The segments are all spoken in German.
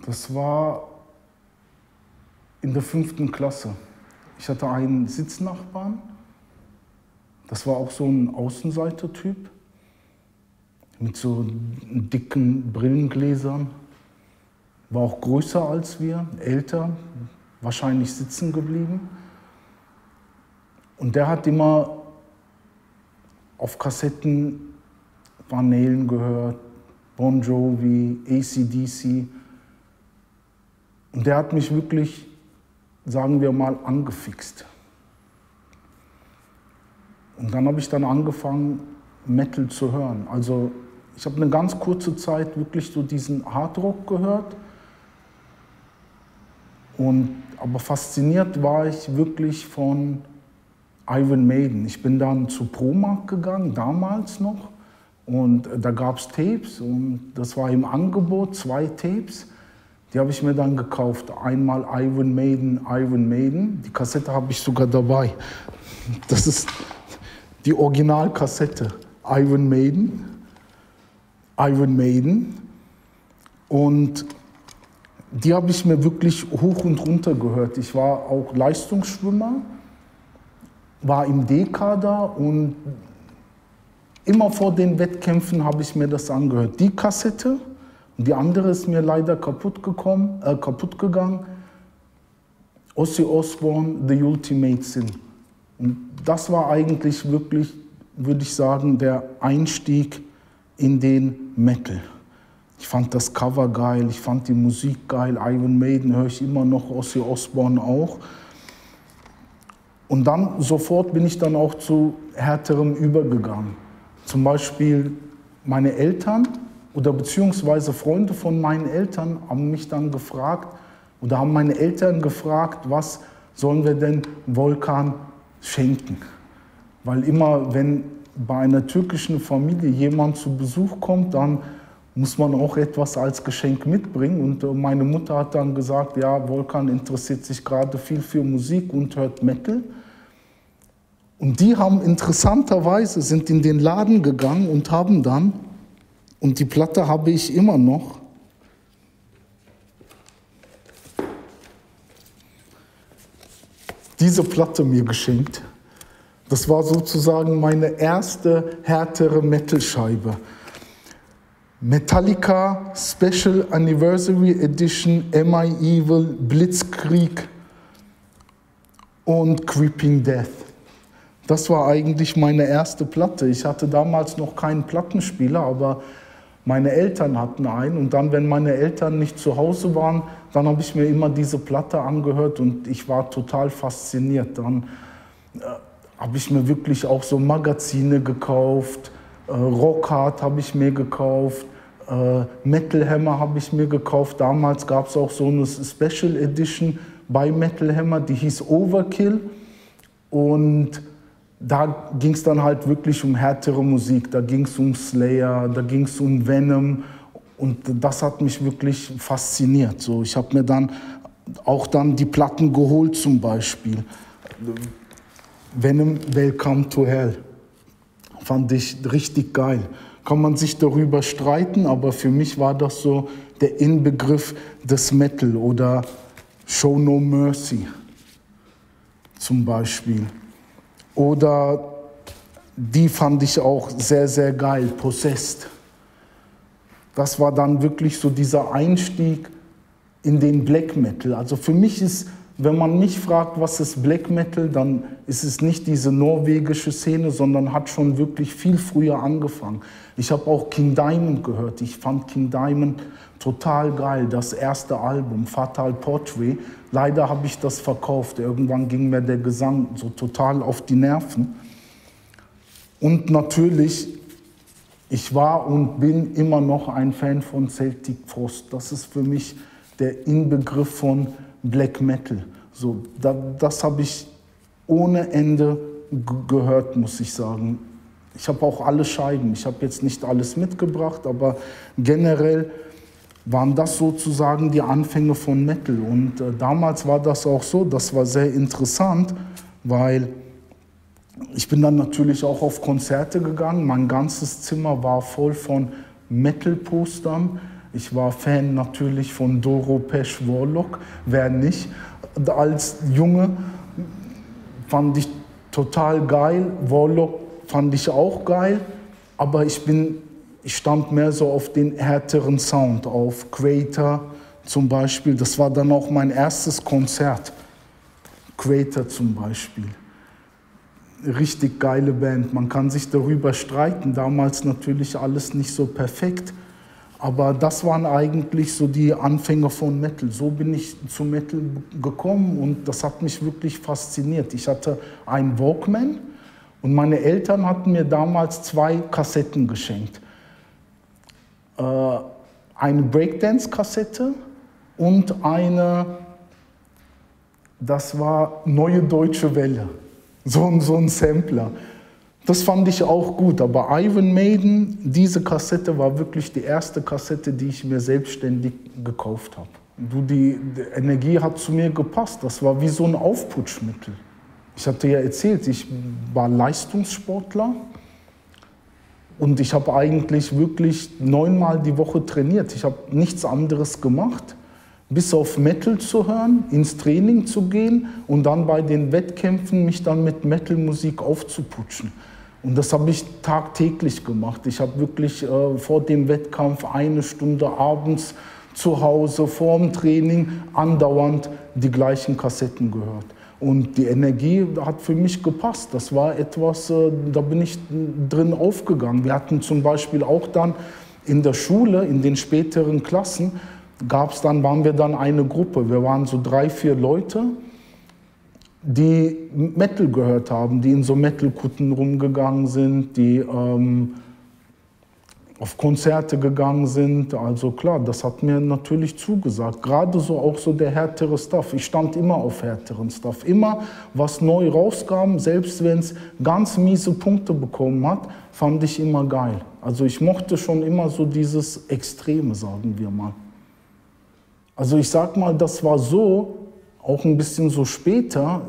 Das war in der 5. Klasse. Ich hatte einen Sitznachbarn. Das war auch so ein Außenseiter-Typ mit so dicken Brillengläsern. War auch größer als wir, älter, wahrscheinlich sitzen geblieben. Und der hat immer auf Kassetten Van Halen gehört, Bon Jovi, AC/DC. Und der hat mich wirklich, sagen wir mal, angefixt. Und dann habe ich angefangen, Metal zu hören. Also ich habe eine ganz kurze Zeit wirklich so diesen Hardrock gehört. Aber fasziniert war ich wirklich von Iron Maiden. Ich bin dann zu Promarkt gegangen, damals noch. Und da gab es Tapes und das war im Angebot, 2 Tapes. Die habe ich mir dann gekauft. Einmal Iron Maiden. Die Kassette habe ich sogar dabei. Das ist die Originalkassette. Iron Maiden. Und die habe ich mir wirklich hoch und runter gehört. Ich war auch Leistungsschwimmer, war im D-Kader und immer vor den Wettkämpfen habe ich mir das angehört. Die Kassette, und die andere ist mir leider kaputt gegangen. Ozzy Osbourne, The Ultimate Sin. Und das war eigentlich wirklich, würde ich sagen, der Einstieg in den Metal. Ich fand das Cover geil, ich fand die Musik geil. Iron Maiden höre ich immer noch, Ozzy Osbourne auch. Und dann sofort bin ich dann auch zu härterem übergegangen. Zum Beispiel meine Eltern oder beziehungsweise Freunde von meinen Eltern haben mich dann gefragt oder haben meine Eltern gefragt, was sollen wir denn Volkan schenken? Weil immer, wenn bei einer türkischen Familie jemand zu Besuch kommt, dann muss man auch etwas als Geschenk mitbringen. Und meine Mutter hat dann gesagt, ja, Volkan interessiert sich gerade viel für Musik und hört Metal. Und die haben interessanterweise, sind in den Laden gegangen und haben dann, und die Platte habe ich immer noch, diese Platte mir geschenkt. Das war sozusagen meine erste härtere Metal-Scheibe. Metallica Special Anniversary Edition, Am I Evil, Blitzkrieg und Creeping Death. Das war eigentlich meine erste Platte. Ich hatte damals noch keinen Plattenspieler, aber meine Eltern hatten einen. Und dann, wenn meine Eltern nicht zu Hause waren, dann habe ich mir immer diese Platte angehört und ich war total fasziniert. Dann habe ich mir wirklich auch so Magazine gekauft, Rockhard habe ich mir gekauft, Metal Hammer habe ich mir gekauft. Damals gab es auch so eine Special Edition bei Metal Hammer, die hieß Overkill. Und da ging es dann halt wirklich um härtere Musik. Da ging es um Slayer, da ging es um Venom. Und das hat mich wirklich fasziniert. So, ich habe mir dann auch die Platten geholt zum Beispiel. Venom, Welcome to Hell. Fand ich richtig geil. Kann man sich darüber streiten, aber für mich war das so der Inbegriff des Metal. Oder Show No Mercy zum Beispiel. Oder die fand ich auch sehr, sehr geil, Possessed. Das war dann wirklich so dieser Einstieg in den Black Metal. Also für mich ist, wenn man mich fragt, was ist Black Metal, dann ist es nicht diese norwegische Szene, sondern hat schon wirklich viel früher angefangen. Ich habe auch King Diamond gehört. Ich fand King Diamond total geil. Das erste Album, Fatal Portrait. Leider habe ich das verkauft. Irgendwann ging mir der Gesang so total auf die Nerven. Und natürlich, ich war und bin immer noch ein Fan von Celtic Frost. Das ist für mich der Inbegriff von Black Metal. So, das habe ich ohne Ende gehört, muss ich sagen. Ich habe auch alle Scheiben. Ich habe jetzt nicht alles mitgebracht, aber generell waren das sozusagen die Anfänge von Metal. Und damals war das auch so, das war sehr interessant, weil ich bin dann natürlich auch auf Konzerte gegangen. Mein ganzes Zimmer war voll von Metal-Postern. Ich war Fan natürlich von Doro Pesch Warlock, wer nicht. Als Junge fand ich total geil, Warlock fand ich auch geil, aber ich stand mehr so auf den härteren Sound, auf Creator zum Beispiel. Das war dann auch mein erstes Konzert, Creator zum Beispiel. Richtig geile Band, man kann sich darüber streiten, damals natürlich alles nicht so perfekt, aber das waren eigentlich so die Anfänge von Metal. So bin ich zu Metal gekommen und das hat mich wirklich fasziniert. Ich hatte einen Walkman und meine Eltern hatten mir damals 2 Kassetten geschenkt. Eine Breakdance-Kassette und das war Neue Deutsche Welle. So ein Sampler. Das fand ich auch gut, aber Iron Maiden, diese Kassette war wirklich die erste Kassette, die ich mir selbstständig gekauft habe. Die Energie hat zu mir gepasst, das war wie so ein Aufputschmittel. Ich hatte ja erzählt, ich war Leistungssportler und ich habe eigentlich wirklich 9-mal die Woche trainiert. Ich habe nichts anderes gemacht, bis auf Metal zu hören, ins Training zu gehen und dann bei den Wettkämpfen mich dann mit Metal-Musik aufzuputschen. Und das habe ich tagtäglich gemacht. Ich habe wirklich vor dem Wettkampf 1 Stunde abends zu Hause vor dem Training andauernd die gleichen Kassetten gehört. Und die Energie hat für mich gepasst. Das war etwas, da bin ich drin aufgegangen. Wir hatten zum Beispiel auch dann in der Schule, in den späteren Klassen, waren wir dann eine Gruppe. Wir waren so 3, 4 Leute, die Metal gehört haben, die in so Metal-Kutten rumgegangen sind, die auf Konzerte gegangen sind. Also klar, das hat mir natürlich zugesagt. Gerade so auch so der härtere Stuff. Ich stand immer auf härteren Stuff. Immer, was neu rauskam, selbst wenn es ganz miese Punkte bekommen hat, fand ich immer geil. Also ich mochte schon immer so dieses Extreme, sagen wir mal. Also ich sag mal, das war so, auch ein bisschen so später,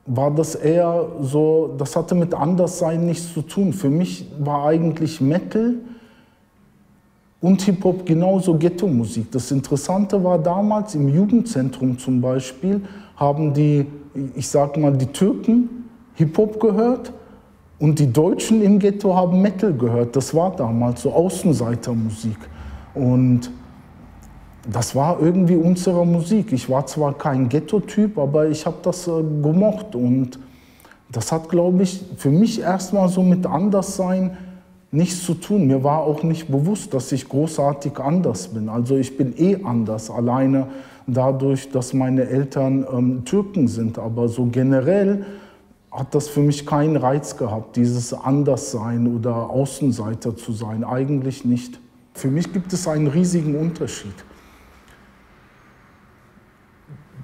war das eher so, das hatte mit Anderssein nichts zu tun. Für mich war eigentlich Metal und Hip-Hop genauso Ghetto-Musik. Das Interessante war damals, im Jugendzentrum zum Beispiel, haben die Türken Hip-Hop gehört und die Deutschen im Ghetto haben Metal gehört. Das war damals so Außenseitermusik. Und das war irgendwie unsere Musik. Ich war zwar kein Ghetto-Typ, aber ich habe das gemocht. Und das hat, glaube ich, für mich erstmal so mit Anderssein nichts zu tun. Mir war auch nicht bewusst, dass ich großartig anders bin. Also ich bin anders, alleine dadurch, dass meine Eltern Türken sind. Aber so generell hat das für mich keinen Reiz gehabt, dieses Anderssein oder Außenseiter zu sein. Eigentlich nicht. Für mich gibt es einen riesigen Unterschied.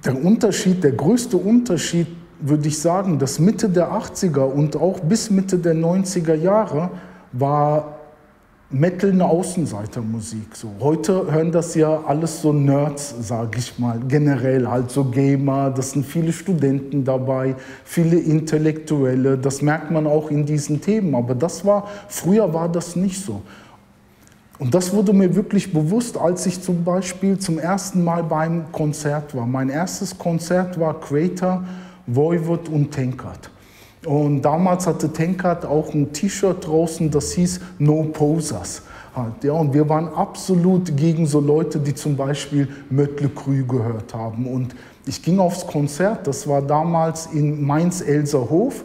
Der größte Unterschied, würde ich sagen, dass Mitte der 80er und auch bis Mitte der 90er Jahre war Metal eine Außenseitermusik. So, heute hören das ja alles so Nerds, sage ich mal, generell halt so Gamer, das sind viele Studenten dabei, viele Intellektuelle, das merkt man auch in diesen Themen, aber früher war das nicht so. Und das wurde mir wirklich bewusst, als ich zum Beispiel zum ersten Mal beim Konzert war. Mein erstes Konzert war Creator, Voivod und Tankard. Und damals hatte Tankard auch ein T-Shirt draußen, das hieß No Posers. Halt, ja. Und wir waren absolut gegen so Leute, die zum Beispiel Mötley Crüe gehört haben. Und ich ging aufs Konzert, das war damals in Mainz-Elserhof.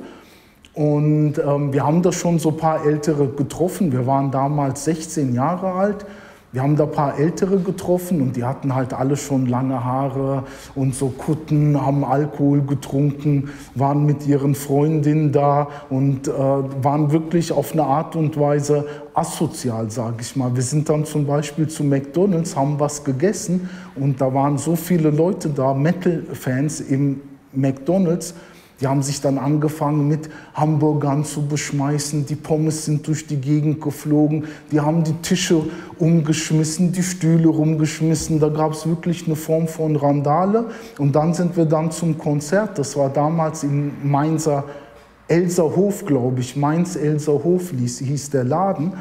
Und wir haben da schon so ein paar Ältere getroffen. Wir waren damals 16 Jahre alt. Wir haben da ein paar Ältere getroffen und die hatten halt alle schon lange Haare und so Kutten, haben Alkohol getrunken, waren mit ihren Freundinnen da und waren wirklich auf eine Art und Weise asozial, sage ich mal. Wir sind dann zum Beispiel zu McDonald's, haben was gegessen und da waren so viele Leute da, Metal-Fans im McDonald's. Die haben sich dann angefangen mit Hamburgern zu beschmeißen, die Pommes sind durch die Gegend geflogen, die haben die Tische umgeschmissen, die Stühle rumgeschmissen, da gab es wirklich eine Form von Randale. Und dann sind wir dann zum Konzert, das war damals im Mainzer Elserhof, glaube ich, Mainz-Elserhof hieß der Laden.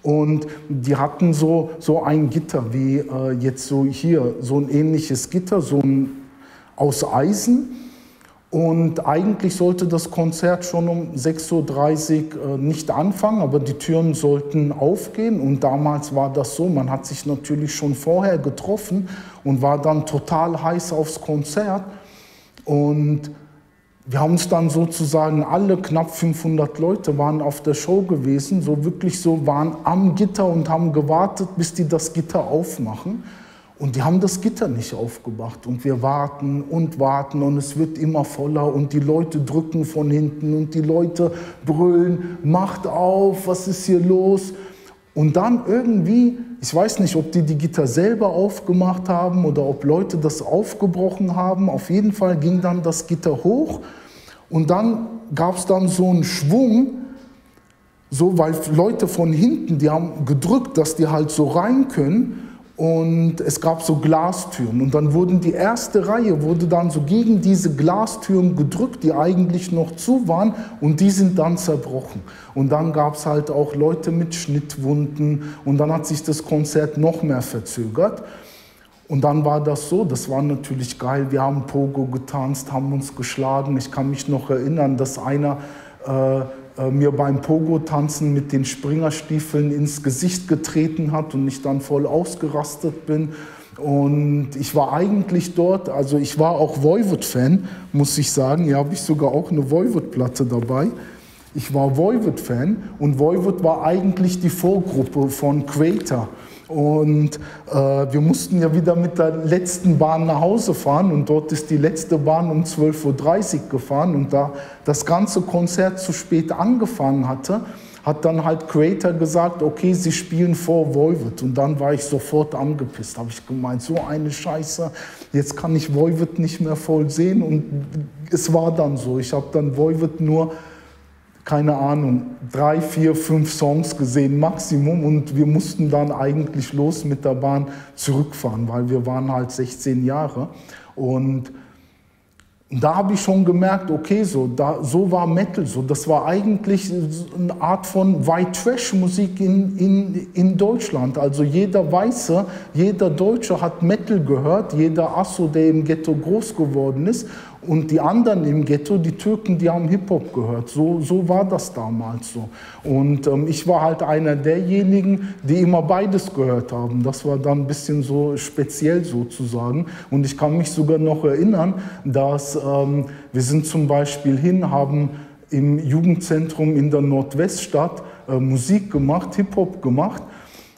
Und die hatten so ein Gitter, wie jetzt so hier, so ein ähnliches Gitter, so ein aus Eisen. Und eigentlich sollte das Konzert schon um 6:30 Uhr nicht anfangen, aber die Türen sollten aufgehen. Und damals war das so, man hat sich natürlich schon vorher getroffen und war dann total heiß aufs Konzert. Und wir haben uns dann sozusagen alle, knapp 500 Leute waren auf der Show gewesen, so wirklich so, waren am Gitter und haben gewartet, bis die das Gitter aufmachen. Und die haben das Gitter nicht aufgemacht und wir warten und es wird immer voller und die Leute drücken von hinten und die Leute brüllen, macht auf, was ist hier los? Und dann irgendwie, ich weiß nicht, ob die Gitter selber aufgemacht haben oder ob Leute das aufgebrochen haben, auf jeden Fall ging dann das Gitter hoch und dann gab es dann so einen Schwung, so, weil Leute von hinten, die haben gedrückt, dass die halt so rein können. Und es gab so Glastüren und dann wurden die erste Reihe wurde dann so gegen diese Glastüren gedrückt, die eigentlich noch zu waren und die sind dann zerbrochen. Und dann gab es halt auch Leute mit Schnittwunden und dann hat sich das Konzert noch mehr verzögert. Und dann war das so, das war natürlich geil, wir haben Pogo getanzt, haben uns geschlagen. Ich kann mich noch erinnern, dass einer mir beim Pogo-Tanzen mit den Springerstiefeln ins Gesicht getreten hat und ich dann voll ausgerastet bin. Und ich war eigentlich dort, also ich war auch Voivod-Fan, muss ich sagen. Hier habe ich sogar auch eine Voivod-Platte dabei. Ich war Voivod-Fan und Voivod war eigentlich die Vorgruppe von Quater. Und wir mussten ja wieder mit der letzten Bahn nach Hause fahren und dort ist die letzte Bahn um 12:30 Uhr gefahren und da das ganze Konzert zu spät angefangen hatte, hat dann halt Quater gesagt, okay, sie spielen vor Voivod und dann war ich sofort angepisst, habe ich gemeint, so eine Scheiße, jetzt kann ich Voivod nicht mehr voll sehen und es war dann so, ich habe dann Voivod nur keine Ahnung, 3, 4, 5 Songs gesehen, Maximum. Und wir mussten dann eigentlich los mit der Bahn zurückfahren, weil wir waren halt 16 Jahre. Und da habe ich schon gemerkt, okay, so war Metal so. Das war eigentlich eine Art von White-Trash-Musik in Deutschland. Also jeder Weiße, jeder Deutsche hat Metal gehört, jeder Asso, der im Ghetto groß geworden ist. Und die anderen im Ghetto, die Türken, die haben Hip-Hop gehört. So war das damals so. Und ich war halt einer derjenigen, die immer beides gehört haben. Das war dann ein bisschen so speziell sozusagen. Und ich kann mich sogar noch erinnern, dass wir sind zum Beispiel haben im Jugendzentrum in der Nordweststadt Musik gemacht, Hip-Hop gemacht.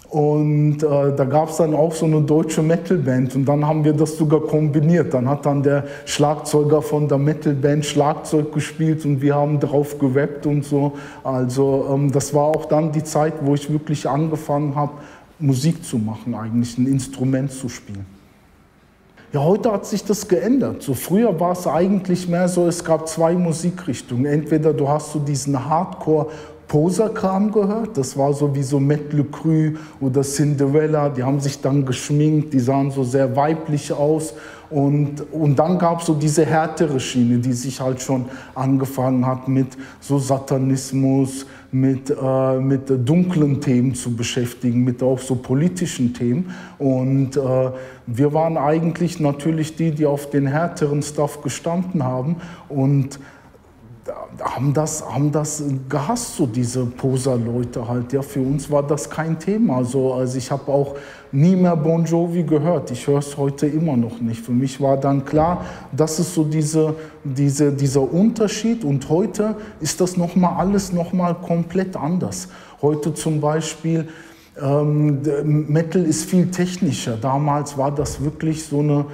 Und da gab es dann auch so eine deutsche Metalband und dann haben wir das sogar kombiniert. Dann hat dann der Schlagzeuger von der Metalband Schlagzeug gespielt und wir haben drauf gerappt und so. Also das war auch dann die Zeit, wo ich wirklich angefangen habe, Musik zu machen, eigentlich ein Instrument zu spielen. Ja, heute hat sich das geändert. So früher war es eigentlich mehr so, es gab 2 Musikrichtungen. Entweder du hast so diesen Hardcore Poser-Kram gehört, das war so wie so Matt Le Cru oder Cinderella, die haben sich dann geschminkt, die sahen so sehr weiblich aus und dann gab es so diese härtere Schiene, die sich halt schon angefangen hat mit so Satanismus, mit dunklen Themen zu beschäftigen, mit auch so politischen Themen und wir waren eigentlich natürlich die auf den härteren Stuff gestanden haben und haben das gehasst, so diese Poser-Leute halt. Ja, für uns war das kein Thema. So, also ich habe auch nie mehr Bon Jovi gehört. Ich höre es heute immer noch nicht. Für mich war dann klar, das ist so dieser Unterschied. Und heute ist das alles nochmal komplett anders. Heute zum Beispiel, Metal ist viel technischer. Damals war das wirklich so eine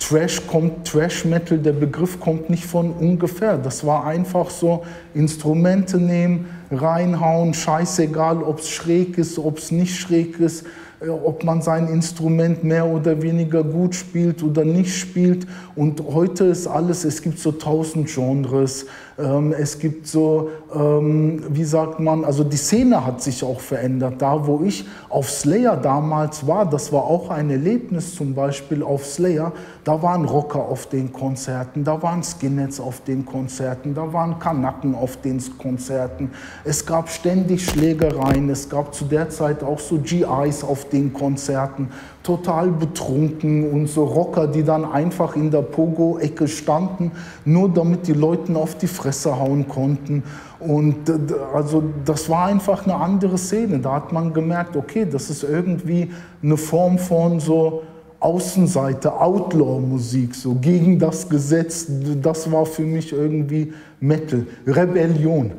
Trash-Metal, der Begriff kommt nicht von ungefähr. Das war einfach so, Instrumente nehmen, reinhauen, scheißegal, ob es schräg ist, ob es nicht schräg ist, ob man sein Instrument mehr oder weniger gut spielt oder nicht spielt. Und heute ist alles, es gibt so 1000 Genres, Es gibt so, wie sagt man, also die Szene hat sich auch verändert. Da, wo ich auf Slayer damals war, das war auch ein Erlebnis, zum Beispiel auf Slayer, da waren Rocker auf den Konzerten, da waren Skinheads auf den Konzerten, da waren Kanaken auf den Konzerten. Es gab ständig Schlägereien, es gab zu der Zeit auch so GIs auf den Konzerten, total betrunken und so Rocker, die dann einfach in der Pogo-Ecke standen, nur damit die Leute auf die Fresse hauen konnten. Und also das war einfach eine andere Szene. Da hat man gemerkt, okay, das ist irgendwie eine Form von so Außenseite, Outlaw-Musik, so gegen das Gesetz. Das war für mich irgendwie Metal, Rebellion.